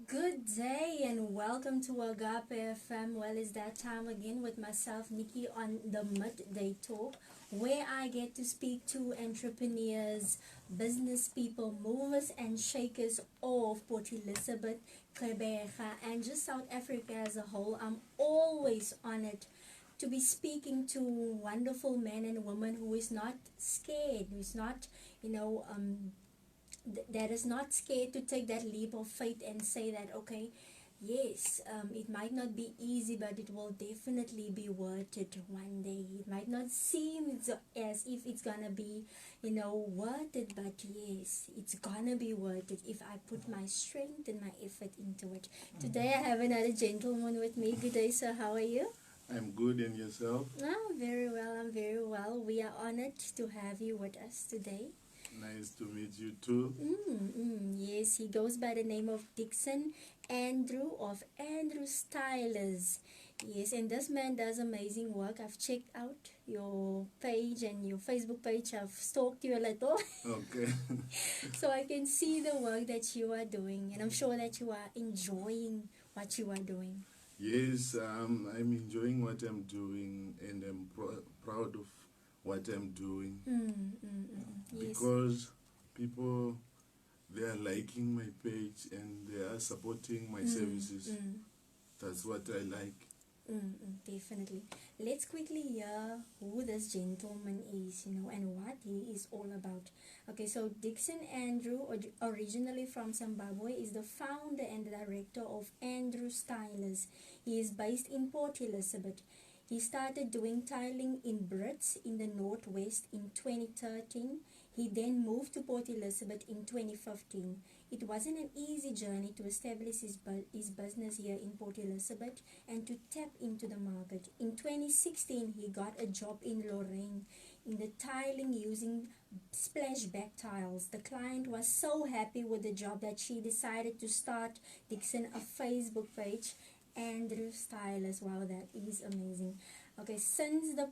Good day and welcome to Agape FM. Well, it's that time again with myself, Nikki, on the Midday Talk, where I get to speak to entrepreneurs, business people, movers and shakers of Port Elizabeth, Gqeberha, and just South Africa as a whole. I'm always honored to be speaking to wonderful men and women who is not scared, who is not, that is not scared to take that leap of faith and say that, okay, yes, it might not be easy, but it will definitely be worth it one day. It might not seem as if it's gonna be, worth it, but yes, it's gonna be worth it if I put my strength and my effort into it. Today I have another gentleman with me. Good day, sir. How are you? I'm good, and yourself? I'm very well. I'm very well. We are honored to have you with us today. Nice to meet you too. Yes, he goes by the name of Dickson Andrew of Andrew Stylers. Yes, and this man does amazing work. I've checked out your page and your Facebook page. I've stalked you a little. Okay. So I can see the work that you are doing, and I'm sure that you are enjoying what you are doing. Yes, I'm enjoying what I'm doing, and I'm proud of what I'm doing. Yes. Because people, they are liking my page and they are supporting my services. That's what I like. Definitely. Let's quickly hear who this gentleman is, and what he is all about. Okay, so Dickson Andrew, originally from Zimbabwe, is the founder and director of Andrew Stylers. He is based in Port Elizabeth. He started doing tiling in Brits in the Northwest in 2013. He then moved to Port Elizabeth in 2015. It wasn't an easy journey to establish his business here in Port Elizabeth and to tap into the market. In 2016, he got a job in Lorraine in the tiling using splashback tiles. The client was so happy with the job that she decided to start Dickson a Facebook page, Andrew Stylers. Wow, that is amazing. Okay, since the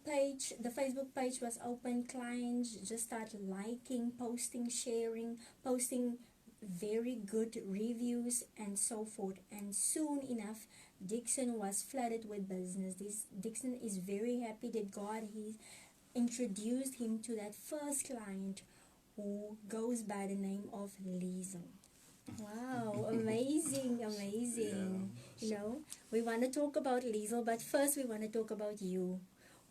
Facebook page was open, clients just start liking, posting, sharing, posting very good reviews and so forth, and soon enough Dickson was flooded with business. Dickson is very happy that God he introduced him to that first client who goes by the name of Liesel. Wow, amazing. Yeah. We want to talk about Liesel, but first we want to talk about you.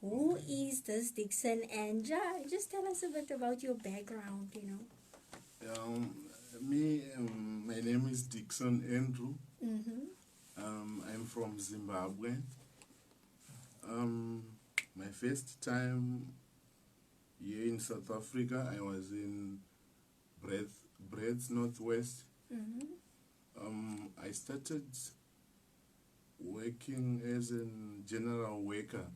Who is this Dickson? And just tell us a bit about your background, My name is Dickson Andrew. Mm-hmm. I'm from Zimbabwe. My first time here in South Africa, I was in Brits, Northwest. Mm-hmm. I started working as a general worker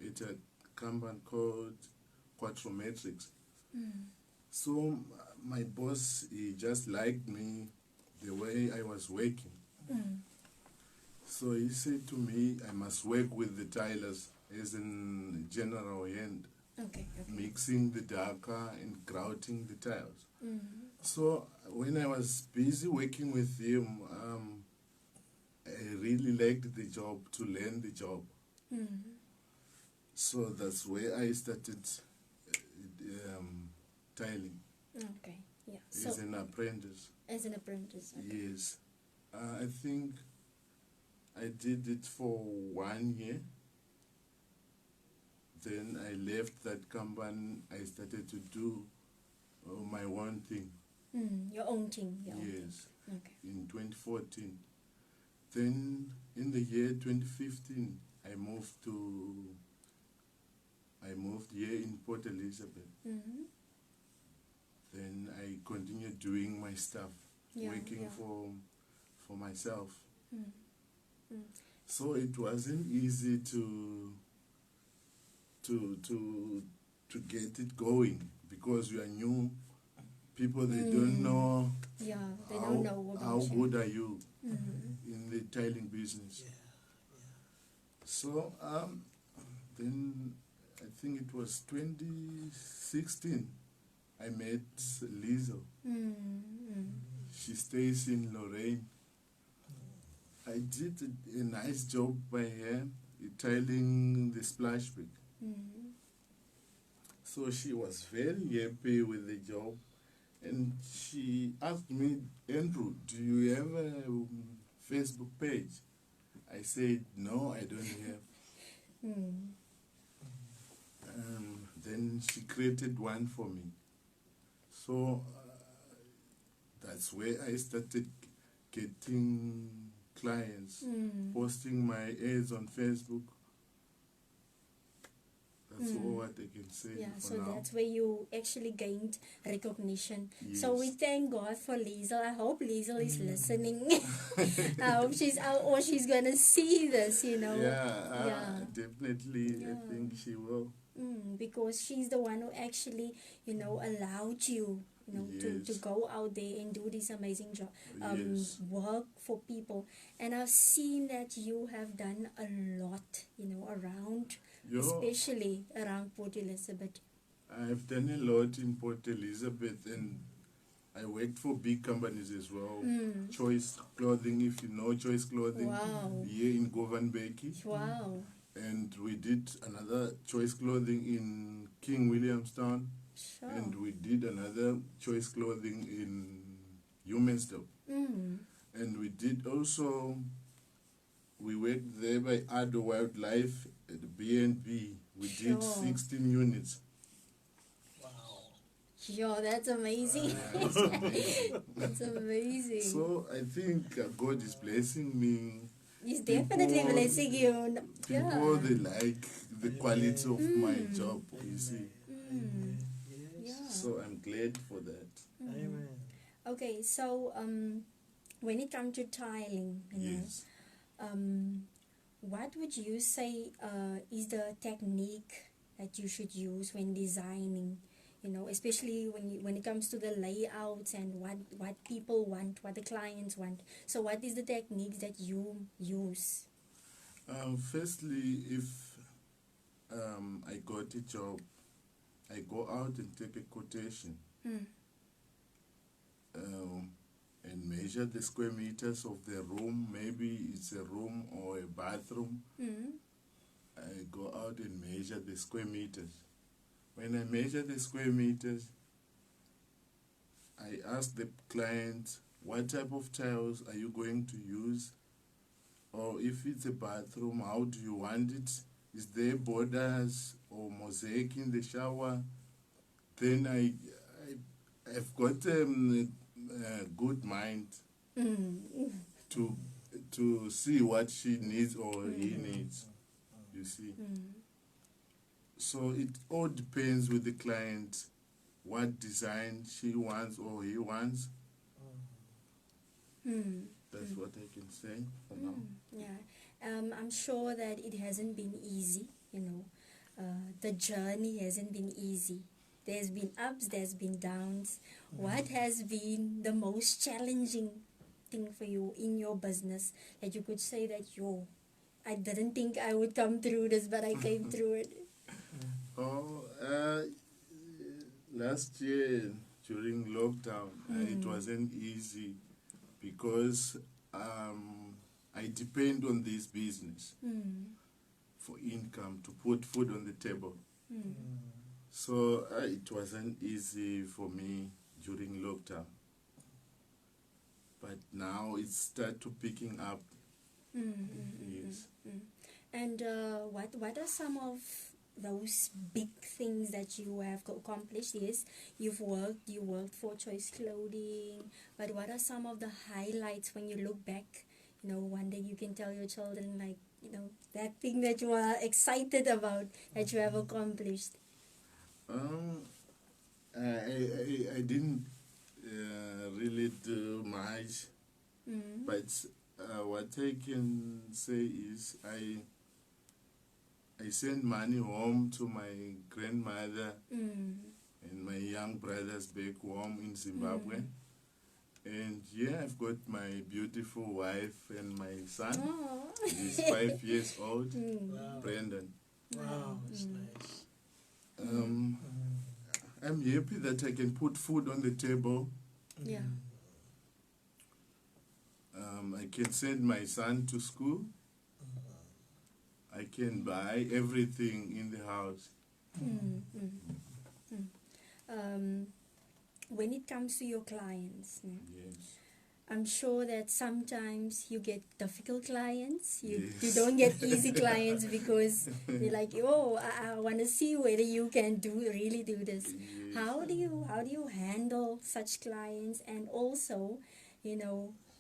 at a company called Quattrometrics. So my boss, he just liked me the way I was working. So he said to me, I must work with the tilers as in general hand, Okay. mixing the darker and grouting the tiles. Mm-hmm. So when I was busy working with him, I really liked the job, to learn the job. Mm-hmm. So that's where I started tiling. Okay, yeah. As an apprentice. As an apprentice. Okay. Yes. I think I did it for 1 year. Then I left that company. I started to do my own thing. Your own thing. Yes. Okay. In 2014. Then in the year 2015, I moved here in Port Elizabeth. Mm-hmm. Then I continued doing my stuff, working for myself. So it wasn't easy to get it going, because you are new. People, they don't know. Yeah, they don't know about how you. good are you in the tiling business. So then I think it was 2016. I met Liesel. She stays in Lorraine. I did a nice job by hand tiling the splash back. So she was very happy with the job, and she asked me, Andrew, do you have a Facebook page? I said, no, I don't have. Then she created one for me. So that's where I started getting clients, posting my ads on Facebook. That's all what I can say Yeah, for so now. that's where you actually gained recognition. So we Yes. thank God for Liesel. I hope Liesel is listening. I hope she's out, or she's gonna see this, you know. Yeah, definitely. I Yeah. think she will. Because she's the one who actually, you know, allowed you, you know, to Yes. go out there and do this amazing job, Yes. work for people. And I've seen that you have done a lot, you know, around, especially around Port Elizabeth. I've done a lot in Port Elizabeth, and I worked for big companies as well. Choice Clothing, if you know Choice Clothing, Wow. here in Govanbeki. Wow. And we did another Choice Clothing in King Williamstown. Sure. And we did another Choice Clothing in Humansdale. And we did also, we worked there by Ado Wildlife at the B&B. We did Sure. 16 units. Yo, that's amazing. That's amazing. So I think God is blessing me. He's definitely blessing you. People, they like the quality of my job, you see. Yeah. So I'm glad for that. Amen. Okay, so when it comes to tiling, you Yes. know, what would you say is the technique that you should use when designing? You know, especially when it comes to the layouts and what people want, what the clients want. So, what is the techniques that you use? Firstly, if I got a job, I go out and take a quotation and measure the square meters of the room. Maybe it's a room or a bathroom. I go out and measure the square meters. When I measure the square meters, I ask the client, what type of tiles are you going to use? Or if it's a bathroom, how do you want it? Is there borders or mosaic in the shower? Then I've got a good mind to see what she needs or he needs, you see. So it all depends with the client, what design she wants or he wants. That's what I can say for now. Yeah, I'm sure that it hasn't been easy, you know. The journey hasn't been easy. There's been ups, there's been downs. What has been the most challenging thing for you in your business that you could say that, I didn't think I would come through this, but I came through it? Oh, last year during lockdown, it wasn't easy because I depend on this business for income to put food on the table. So it wasn't easy for me during lockdown. But now it's start to picking up. Yes. And what are some of those big things that you have accomplished? Yes, you worked for Choice Clothing, but what are some of the highlights when you look back? You know, one day you can tell your children, like, you know, that thing that you are excited about that you have accomplished. I didn't really do much, but what I can say is I send money home to my grandmother and my young brothers back home in Zimbabwe. And yeah, I've got my beautiful wife and my son. Oh. He's 5 years old, Wow. Brandon. Wow, that's nice. I'm happy that I can put food on the table. Yeah. I can send my son to school. I can buy everything in the house. When it comes to your clients, no? Yes. I'm sure that sometimes you get difficult clients. You Yes. don't get easy clients because you're like, oh, I want to see whether you can really do this. Yes. How do you handle such clients? And also,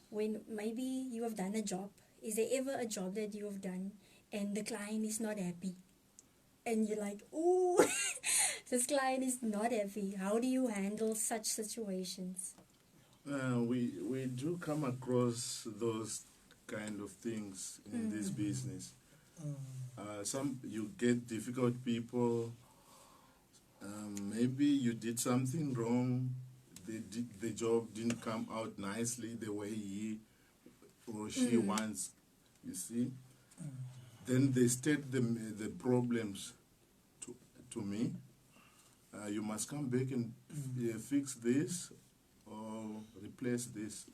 when maybe you have done a job, is there ever a job that you have done and the client is not happy? And you're like, ooh, this client is not happy. How do you handle such situations? We do come across those kind of things in this business. Some you get difficult people. Maybe you did something wrong. The job didn't come out nicely the way he or she wants. You see. Then they state the problems to me. You must come back and fix this or replace this.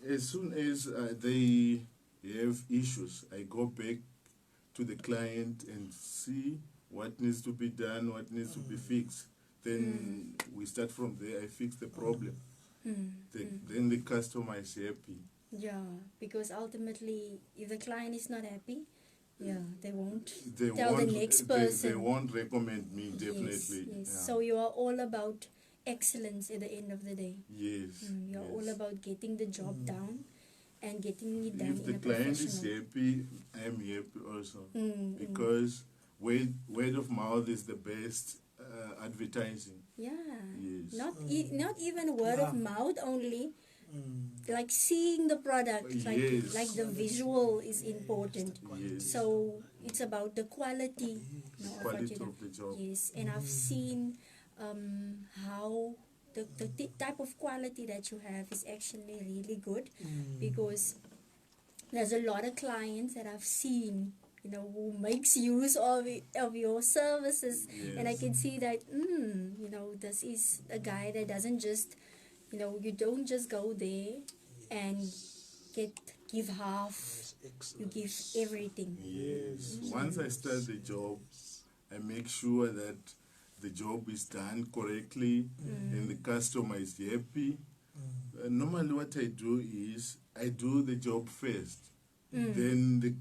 As soon as they have issues, I go back to the client and see what needs to be done, what needs to be fixed. Then we start from there. I fix the problem. Then the customer is happy. Yeah, because ultimately, if the client is not happy, they won't They tell the won't- next they person. won't recommend me, definitely. Yes. Yeah. So you are all about excellence at the end of the day. Yes. You're yes. all about getting the job done and getting it done If the in a client is professional. happy, I'm happy also. Because word of mouth is the best advertising. Yeah. Yes. Not even word of mouth only. Like seeing the product, Yes. like the visual is important. Yes. So it's about the quality, of what Quality you do. of the job. Yes, and I've seen how the type of quality that you have is actually really good, because there's a lot of clients that I've seen, who makes use of your services, and I Yes. can see that, this is a guy that doesn't just, you don't just go there and give half, you give everything. Yes. Once I start the job, I make sure that the job is done correctly and the customer is happy. Normally what I do is I do the job first. Then the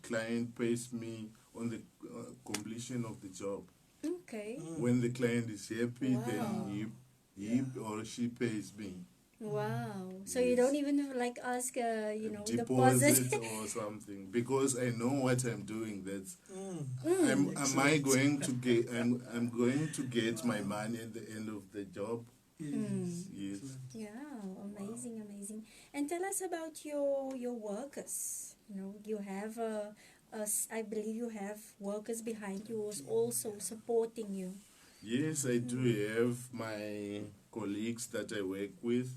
client pays me on the completion of the job. Okay. When the client is happy, Wow. then he or she pays me. Wow. So you don't even like ask, Deposit deposit. or something, because I know what I'm doing. That's Mm. am I going to get? I'm going to get my money at the end of the job. Yes. Yeah, amazing. And tell us about your workers. You have I believe you have workers behind you who's also supporting you. Yes, I do have my colleagues that I work with.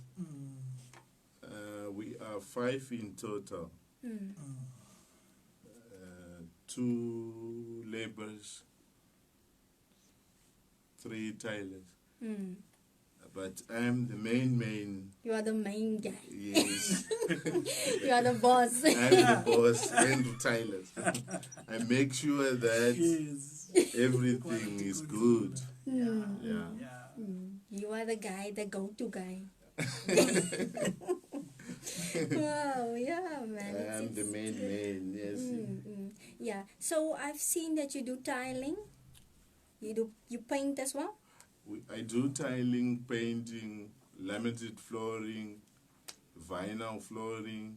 We are 5 in total. 2 laborers, 3 tailors. But I'm the main. You are the main guy. Yes. You are the boss. I'm the boss and the tailors. I make sure that everything is good. Yeah. You are the guy, the go-to guy. Wow, yeah, man. I'm the main man, yes. Yeah. So I've seen that you do tiling. You paint as well? I do tiling, painting, laminated flooring, vinyl flooring,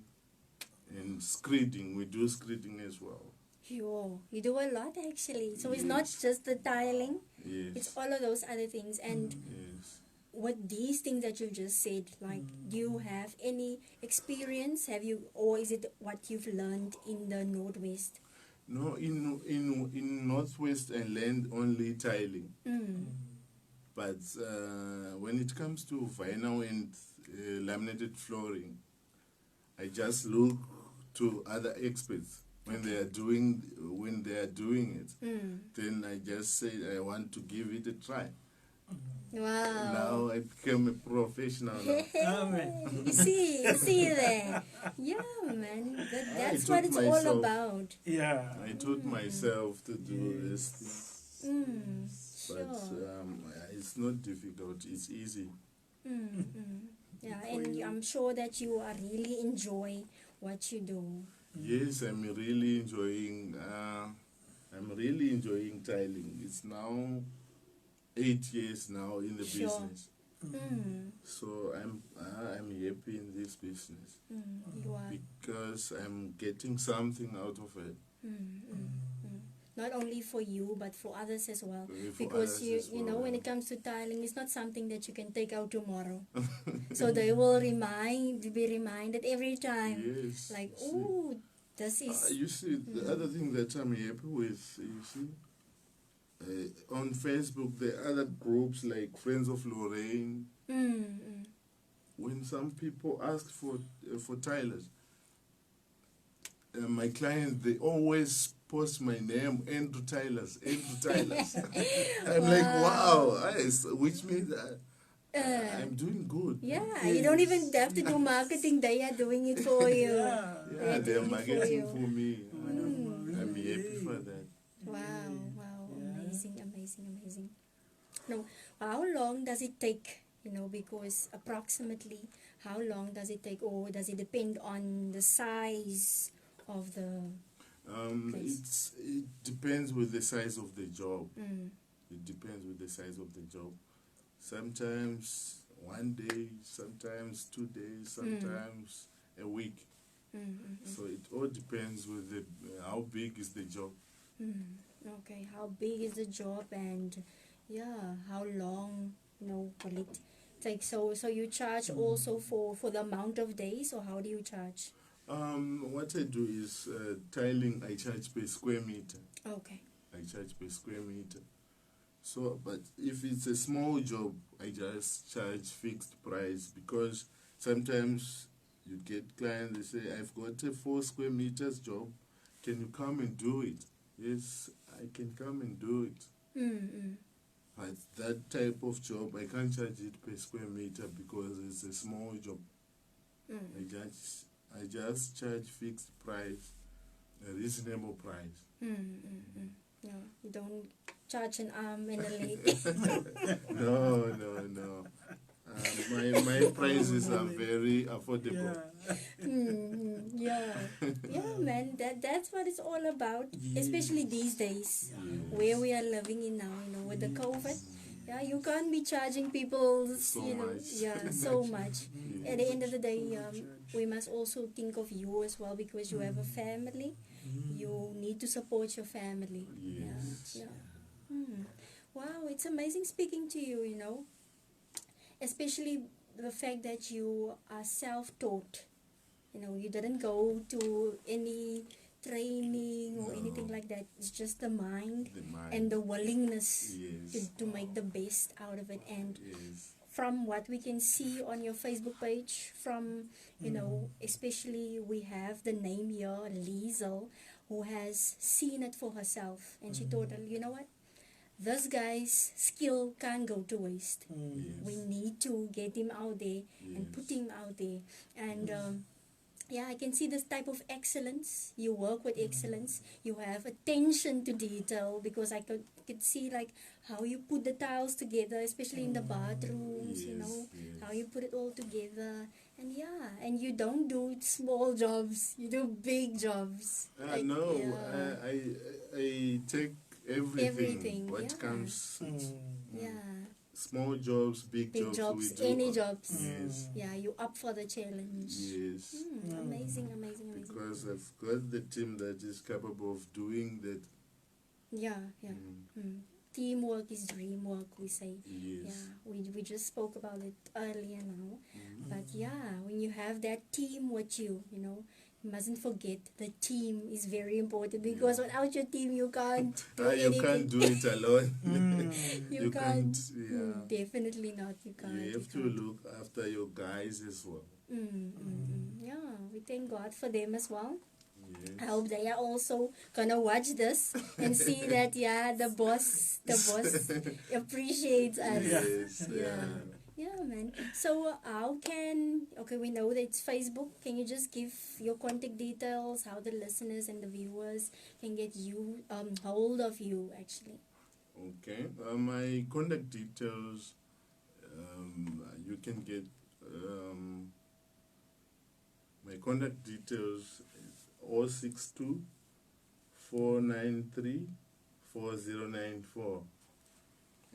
and screeding. We do screeding as well. You do a lot actually. So it's Yes. not just the tiling, Yes. it's all of those other things. And Yes. what these things that you just said, like, do you have any experience? Or is it what you've learned in the Northwest? No, in Northwest I learned only tiling. But when it comes to vinyl and laminated flooring, I just look to other experts when they are doing it. Then I just say I want to give it a try. Wow. Now I became a professional now. Amen. You see there. Yeah, man. That's what taught it's all myself. about. Yeah. I taught myself to do this thing. But Sure. it's not difficult, it's easy. Yeah, and I'm sure that you are really enjoy what you do. Yes, I'm really enjoying tiling. It's now 8 years now in the Sure. business. Mm, So I'm happy in this business you are. because I'm getting something out of it. Not only for you but for others as well, For because others you as you know well, when yeah. it comes to tiling, it's not something that you can take out tomorrow. So they will be reminded every time, Yes. like, See. oh, this is You see, the other thing that I'm happy with, you see, on Facebook, there are other groups like Friends of Lorraine. When some people ask for tilers, my clients, they always post my name, Andrew Tylers, Andrew Tylers. I'm like, wow, which means I'm doing good. yeah, you don't even have to do marketing, they are doing it for you. Yeah. Yeah, they're doing it for marketing you. for me. Wonderful. I'm Really. happy for that. Wow, wow, Yeah. amazing. Now, how long does it take? Because approximately, how long does it take, or does it depend on the size of the place? It depends with the size of the job. It depends with the size of the job. Sometimes 1 day, sometimes 2 days, sometimes a week. So it all depends with how big is the job. Okay, how big is the job, and yeah, how long will it take? So you charge also for the amount of days, or how do you charge? What I do is tiling. I charge per square meter. Okay. I charge per square meter. So, but if it's a small job, I just charge fixed price, because sometimes you get clients, they say, I've got a 4 square meters job. Can you come and do it? Yes, I can come and do it. But that type of job, I can't charge it per square meter because it's a small job. I just charge fixed price, a reasonable price. No, you don't charge an arm and a leg. No. My prices are very affordable. Yeah. Yeah, man. That's what it's all about, especially these days, Yes. where we are living in now. With the COVID. Yeah, you can't be charging people, So much. yeah, so much. Yes. At the end of the day, we must also think of you as well, because you have a family. You need to support your family. Yes. Yeah. Wow, it's amazing speaking to you, especially the fact that you are self-taught. You didn't go to any training or anything like that. It's just the mind, The mind. and the willingness Yes. to make the best out of it. And Yes. from what we can see on your Facebook page, from especially we have the name here, Liesel, who has seen it for herself, and she thought, you know what, this guy's skill can't go to waste. Yes. We need to get him out there and Yes. put him out there. And yeah, I can see this type of excellence. You work with excellence. You have attention to detail, because I could see like how you put the tiles together, especially in the bathrooms, Yes. how you put it all together. And yeah, and you don't do small jobs. You do big jobs. No, Yeah. I take everything what yeah. comes. Yeah. Small jobs, big Big jobs, we do. any jobs. Yes. Yeah, you up for the challenge. Yes. Amazing. Because I've got the team that is capable of doing that. Yeah. Teamwork is dream work, we say. Yes. Yeah, we just spoke about it earlier now. But yeah, when you have that team with you, you mustn't forget the team is very important, because without your team you can't do You anything. can't do it alone. You can't. Yeah. Definitely not. You can't. You have to can't. look after your guys as well. Yeah, we thank God for them as well. I hope they are also gonna watch this and see that the boss appreciates us. Yes, Yeah. Yeah, man. So how can we know that it's Facebook. Can you just give your contact details, how the listeners and the viewers can get you hold of you actually? Okay. My contact details, you can get my contact details is 062 493 4094,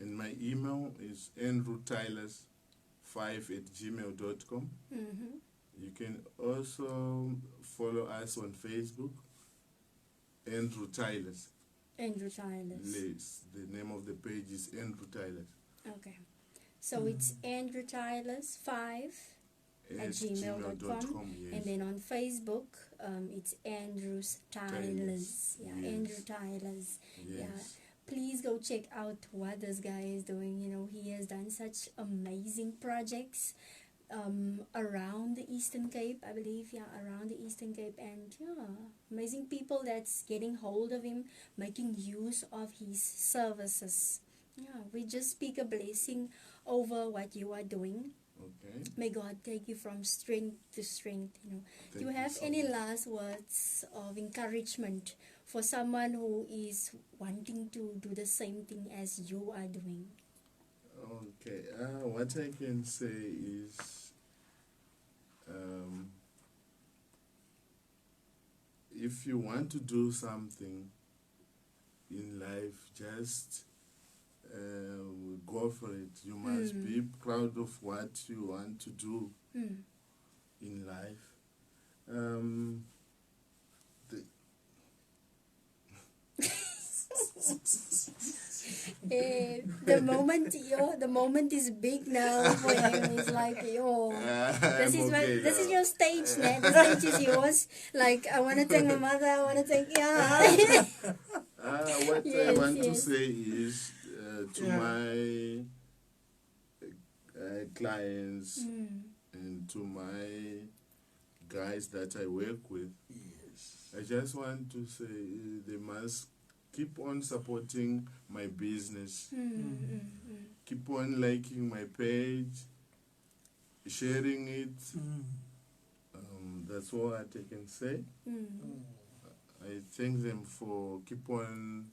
and my email is andrewtylers5@gmail.com. Mm-hmm. You can also follow us on Facebook, Andrew Tylers. Andrew Tyler. Yes, the name of the page is Andrew Tylers Okay. So it's Andrew Tylers 5 at gmail.com. Yes. And then on Facebook, it's Andrew's Tylers. Yeah, Yes. Andrew Tylers. Yes. Yeah. Please go check out what this guy is doing. You know, he has done such amazing projects around the Eastern Cape, I believe. Yeah, around the Eastern Cape. And amazing people that's getting hold of him, making use of his services. Yeah, we just speak a blessing over what you are doing. Okay. May God take you from strength to strength. You know, do Thank you have so any much. last words of encouragement for someone who is wanting to do the same thing as you are doing? Okay. What I can say is, if you want to do something in life, just go for it. You must be proud of what you want to do Mm. in life. The, The moment is big now for him. It's like this is okay, this is your stage, man. The stage is yours. Like I want to thank my mother. I want to thank what I Yes, want to yes. say is to my clients and to my guys that I work with, I just want to say they must keep on supporting my business, keep on liking my page, sharing it. That's all I can say. I thank them for keep on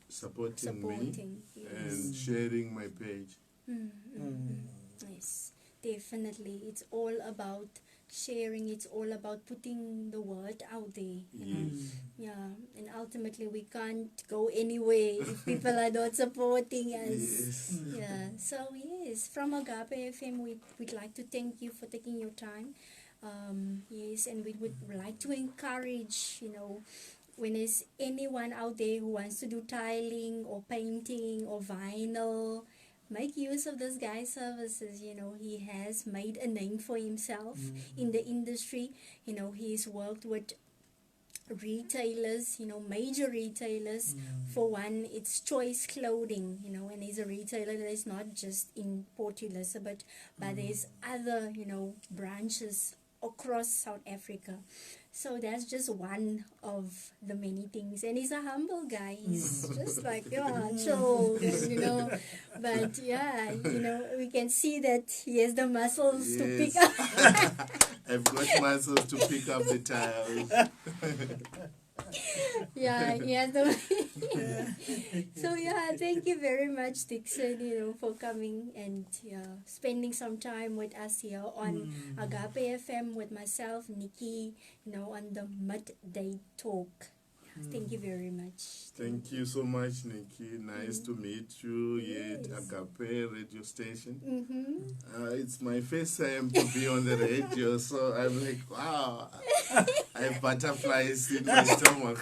supporting me Supporting, yes. and sharing my page. Yes, definitely. It's all about sharing. It's all about putting the word out there. You know? Yes. Yeah, and ultimately we can't go anywhere if people are not supporting us. Yes. Yeah. So yes, from Agape FM, we'd like to thank you for taking your time. Yes, and we would like to encourage, when there's anyone out there who wants to do tiling or painting or vinyl, make use of this guy's services. He has made a name for himself in the industry. He's worked with retailers, major retailers. For one, it's Choice Clothing, and he's a retailer that is not just in Port Elizabeth, but there's other, branches across South Africa. So that's just one of the many things. And he's a humble guy. He's just like, chill, But we can see that he has the muscles to pick Yes. up. I've got muscles to pick up the tiles. He has the So thank you very much, Dickson, for coming and spending some time with us here on Agape FM with myself, Nikki, on the Midday Talk. Thank you very much. Thank you so much, Nikki. Nice to meet you here at Yes. Agape radio station. Mm-hmm. It's my first time to be on the radio, so I'm like, wow, I have butterflies in my stomach.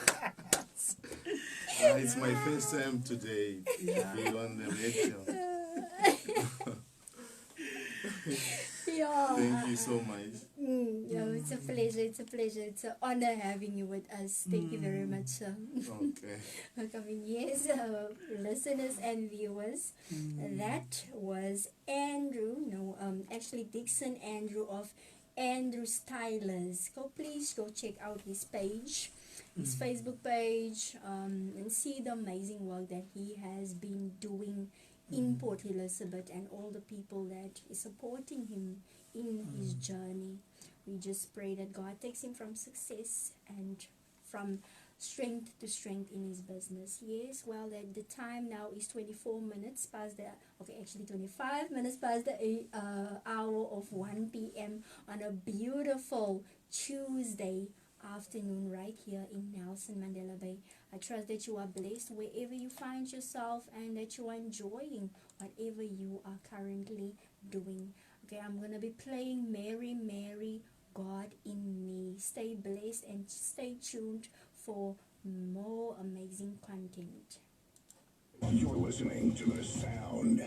It's my first time today to be on the radio. Thank you so much. It's a pleasure. It's a pleasure. It's an honor having you with us. Thank you very much, sir. Okay. For coming. Yes, listeners and viewers, that was Andrew. Actually Dickson Andrew of Andrew Stylist. Please go check out his page, his Facebook page, and see the amazing work that he has been doing in Port Elizabeth and all the people that is supporting him in his journey. We just pray that God takes him from success and from strength to strength in his business. Yes, well, that the time now is 24 minutes past the, okay, actually 25 minutes past the hour of 1 p.m. on a beautiful Tuesday afternoon right here in Nelson Mandela Bay. I trust that you are blessed wherever you find yourself and that you are enjoying whatever you are currently doing. Okay, I'm going to be playing Mary, Mary, God in Me. Stay blessed and stay tuned for more amazing content. You're listening to the sound